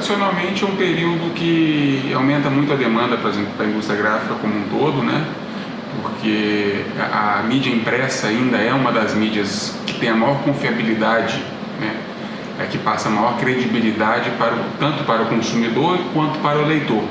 tradicionalmente é um período que aumenta muito a demanda, por exemplo, para a indústria gráfica como um todo, né? Porque a mídia impressa ainda é uma das mídias que tem a maior confiabilidade, né? É que passa a maior credibilidade tanto para o consumidor quanto para o leitor.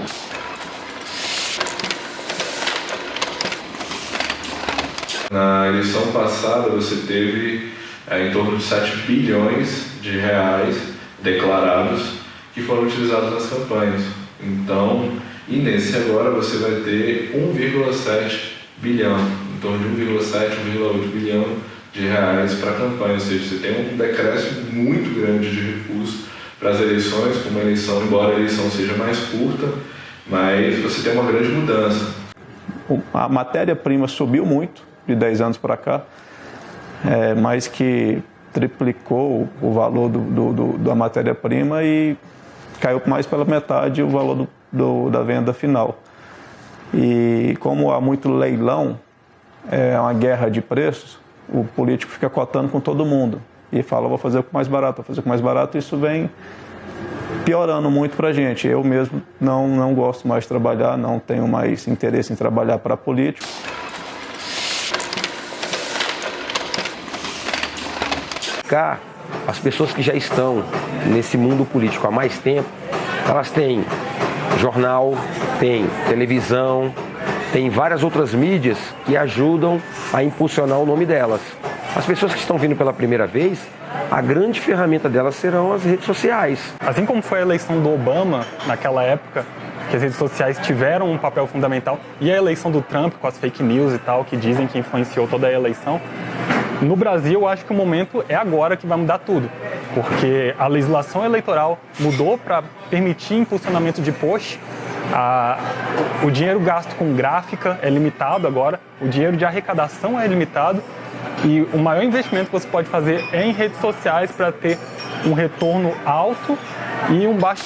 Na eleição passada você teve em torno de 7 bilhões de reais declarados que foram utilizados nas campanhas. Então, e nesse agora você vai ter 1,7 bilhão, em torno de 1,7, 1,8 bilhão de reais para a campanha, ou seja, você tem um decréscimo muito grande de recursos para as eleições, como a eleição, embora a eleição seja mais curta, mas você tem uma grande mudança. A matéria-prima subiu muito de 10 anos para cá, mais que triplicou o valor da matéria-prima e caiu mais pela metade o valor da venda final. E como há muito leilão, é uma guerra de preços, o político fica cotando com todo mundo e fala, vou fazer com mais barato, vou fazer com mais barato, e isso vem piorando muito para a gente. Eu mesmo não gosto mais de trabalhar, não tenho mais interesse em trabalhar para político. As pessoas que já estão nesse mundo político há mais tempo, elas têm jornal, têm televisão, tem várias outras mídias que ajudam a impulsionar o nome delas. As pessoas que estão vindo pela primeira vez, a grande ferramenta delas serão as redes sociais. Assim como foi a eleição do Obama naquela época, que as redes sociais tiveram um papel fundamental, e a eleição do Trump com as fake news e tal, que dizem que influenciou toda a eleição, no Brasil eu acho que o momento é agora que vai mudar tudo, porque a legislação eleitoral mudou para permitir impulsionamento de post. O dinheiro gasto com gráfica é limitado agora, o dinheiro de arrecadação é limitado e o maior investimento que você pode fazer é em redes sociais para ter um retorno alto e um baixo.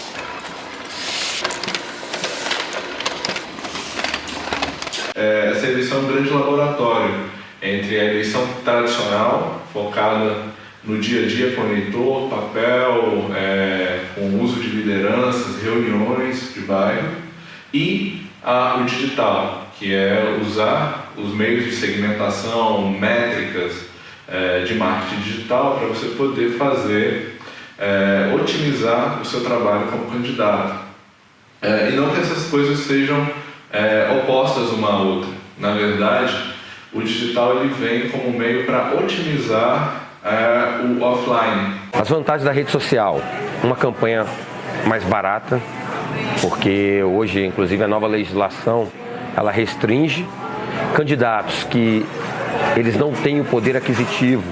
Essa eleição é um grande laboratório entre a eleição tradicional, focada no dia a dia com o eleitor, papel, com uso de lideranças, reuniões de bairro, e o digital, que é usar os meios de segmentação, métricas de marketing digital para você poder fazer, otimizar o seu trabalho como candidato. E não que essas coisas sejam opostas uma à outra. Na verdade, o digital ele vem como meio para otimizar o offline. As vantagens da rede social: uma campanha mais barata, porque hoje, inclusive, a nova legislação ela restringe candidatos que eles não têm o poder aquisitivo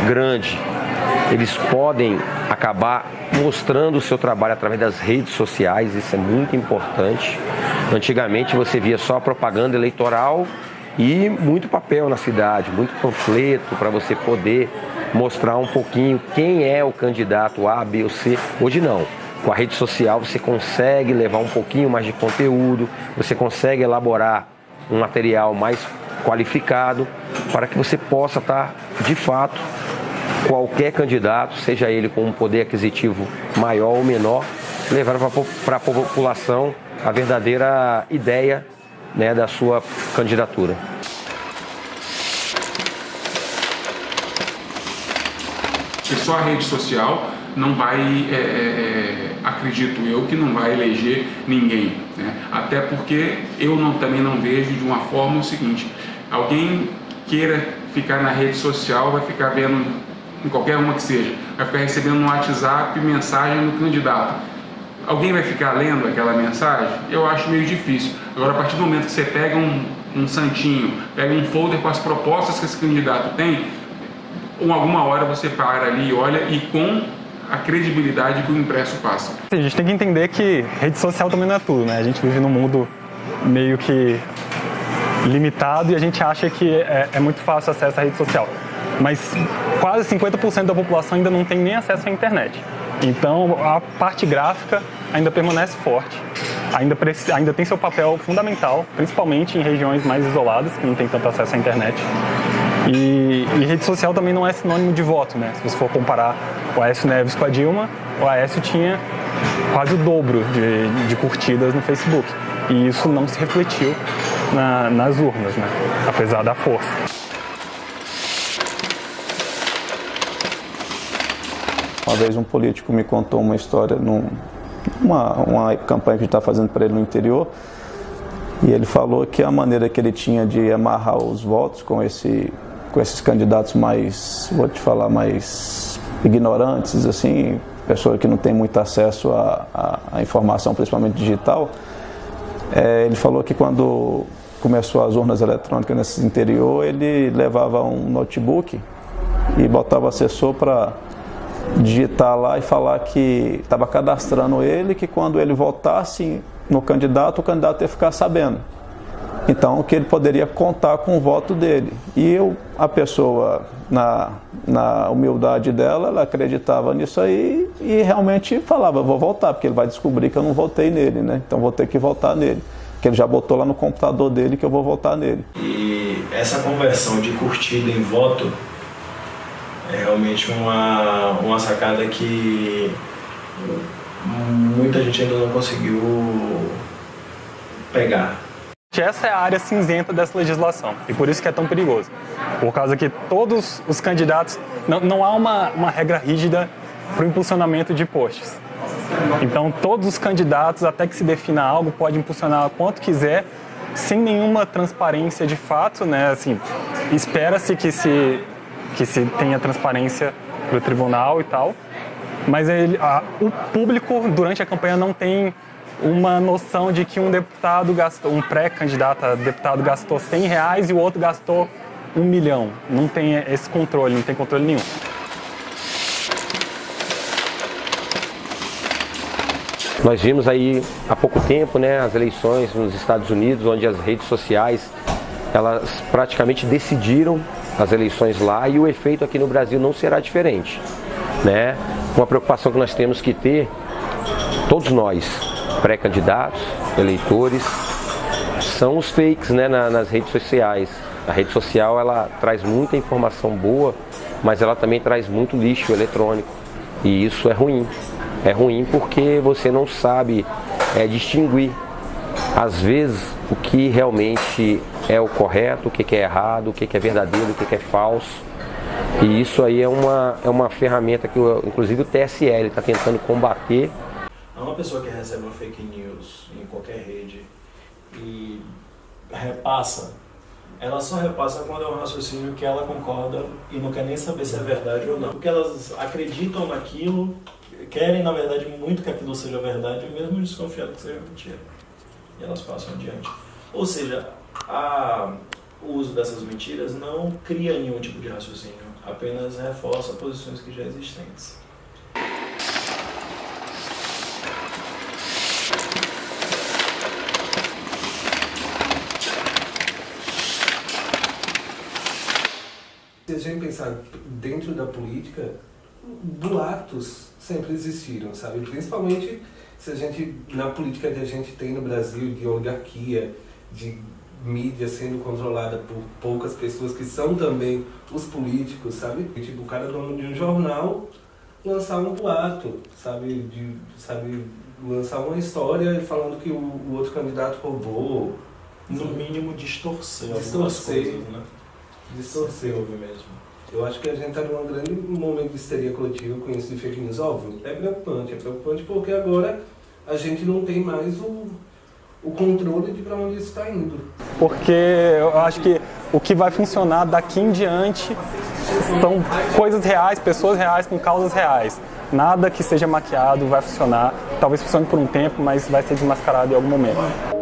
grande, eles podem acabar mostrando o seu trabalho através das redes sociais, isso é muito importante. Antigamente você via só propaganda eleitoral e muito papel na cidade, muito panfleto para você poder mostrar um pouquinho quem é o candidato A, B ou C. Hoje não. Com a rede social você consegue levar um pouquinho mais de conteúdo, você consegue elaborar um material mais qualificado para que você possa estar, de fato, qualquer candidato, seja ele com um poder aquisitivo maior ou menor, levando para a população a verdadeira ideia, né, da sua candidatura. E só a rede social não vai, acredito eu, que não vai eleger ninguém, né? Até porque eu também não vejo de uma forma o seguinte: alguém queira ficar na rede social, vai ficar vendo, em qualquer uma que seja, vai ficar recebendo no WhatsApp mensagem do candidato. Alguém vai ficar lendo aquela mensagem? Eu acho meio difícil. Agora, a partir do momento que você pega um santinho, pega um folder com as propostas que esse candidato tem, alguma hora você para ali e olha, e com a credibilidade que o impresso passa. A gente tem que entender que rede social também não é tudo, né? A gente vive num mundo meio que limitado e a gente acha que é muito fácil acesso à rede social. Mas quase 50% da população ainda não tem nem acesso à internet. Então a parte gráfica ainda permanece forte, ainda tem seu papel fundamental, principalmente em regiões mais isoladas, que não tem tanto acesso à internet. E rede social também não é sinônimo de voto, né? Se você for comparar o Aécio Neves com a Dilma, o Aécio tinha quase o dobro de curtidas no Facebook. E isso não se refletiu nas urnas, né? Apesar da força. Uma vez um político me contou uma história numa campanha que a gente está fazendo para ele no interior, e ele falou que a maneira que ele tinha de amarrar os votos com esses candidatos mais, vou te falar, mais ignorantes, assim, pessoa que não tem muito acesso à informação, principalmente digital, ele falou que quando começou as urnas eletrônicas nesse interior, ele levava um notebook e botava o assessor para digitar lá e falar que estava cadastrando ele, que quando ele votasse no candidato, o candidato ia ficar sabendo. Então, que ele poderia contar com o voto dele. E a pessoa, na humildade dela, ela acreditava nisso aí e realmente falava, vou votar, porque ele vai descobrir que eu não votei nele, né? Então vou ter que votar nele. Porque ele já botou lá no computador dele que eu vou votar nele. E essa conversão de curtida em voto é realmente uma sacada que muita gente ainda não conseguiu pegar. Essa é a área cinzenta dessa legislação e por isso que é tão perigoso. Por causa que todos os candidatos, não há uma regra rígida para o impulsionamento de posts. Então todos os candidatos, até que se defina algo, podem impulsionar quanto quiser, sem nenhuma transparência de fato, né? Assim, espera-se que se tenha transparência para o tribunal e tal, mas o público durante a campanha não tem uma noção de que um pré-candidato a deputado gastou R$100 e o outro gastou R$1 milhão. Não tem esse controle, não tem controle nenhum. Nós vimos aí há pouco tempo, né, as eleições nos Estados Unidos, onde as redes sociais elas praticamente decidiram as eleições lá, e o efeito aqui no Brasil não será diferente, né? Uma preocupação que nós temos que ter, todos nós, pré-candidatos, eleitores, são os fakes, né, nas redes sociais. A rede social ela traz muita informação boa, mas ela também traz muito lixo eletrônico, e isso é ruim. É ruim porque você não sabe distinguir, às vezes, o que realmente é o correto, o que é errado, o que é verdadeiro, o que é falso. E isso aí é uma ferramenta que, inclusive, o TSE está tentando combater. Uma pessoa que recebe uma fake news em qualquer rede e repassa, ela só repassa quando é um raciocínio que ela concorda e não quer nem saber se é verdade ou não. Porque elas acreditam naquilo, querem, na verdade, muito que aquilo seja verdade, mesmo desconfiado que seja mentira. E elas passam adiante. Ou seja, o uso dessas mentiras não cria nenhum tipo de raciocínio, apenas reforça posições que já existentes. Se a gente pensar dentro da política, boatos sempre existiram, sabe? Principalmente se a gente, na política que a gente tem no Brasil, de oligarquia, de mídia sendo controlada por poucas pessoas que são também os políticos, sabe? Tipo, o cara dono de um jornal lançar um boato, sabe? Lançar uma história falando que o outro candidato roubou. No mínimo distorcer algumas Distorcer. coisas, né? Distorcer. Houve mesmo. Eu acho que a gente está num grande momento de histeria coletiva com isso de fake news. Óbvio, é preocupante porque agora a gente não tem mais o controle de para onde isso está indo. Porque eu acho que o que vai funcionar daqui em diante são coisas reais, pessoas reais com causas reais. Nada que seja maquiado vai funcionar, talvez funcione por um tempo, mas vai ser desmascarado em algum momento.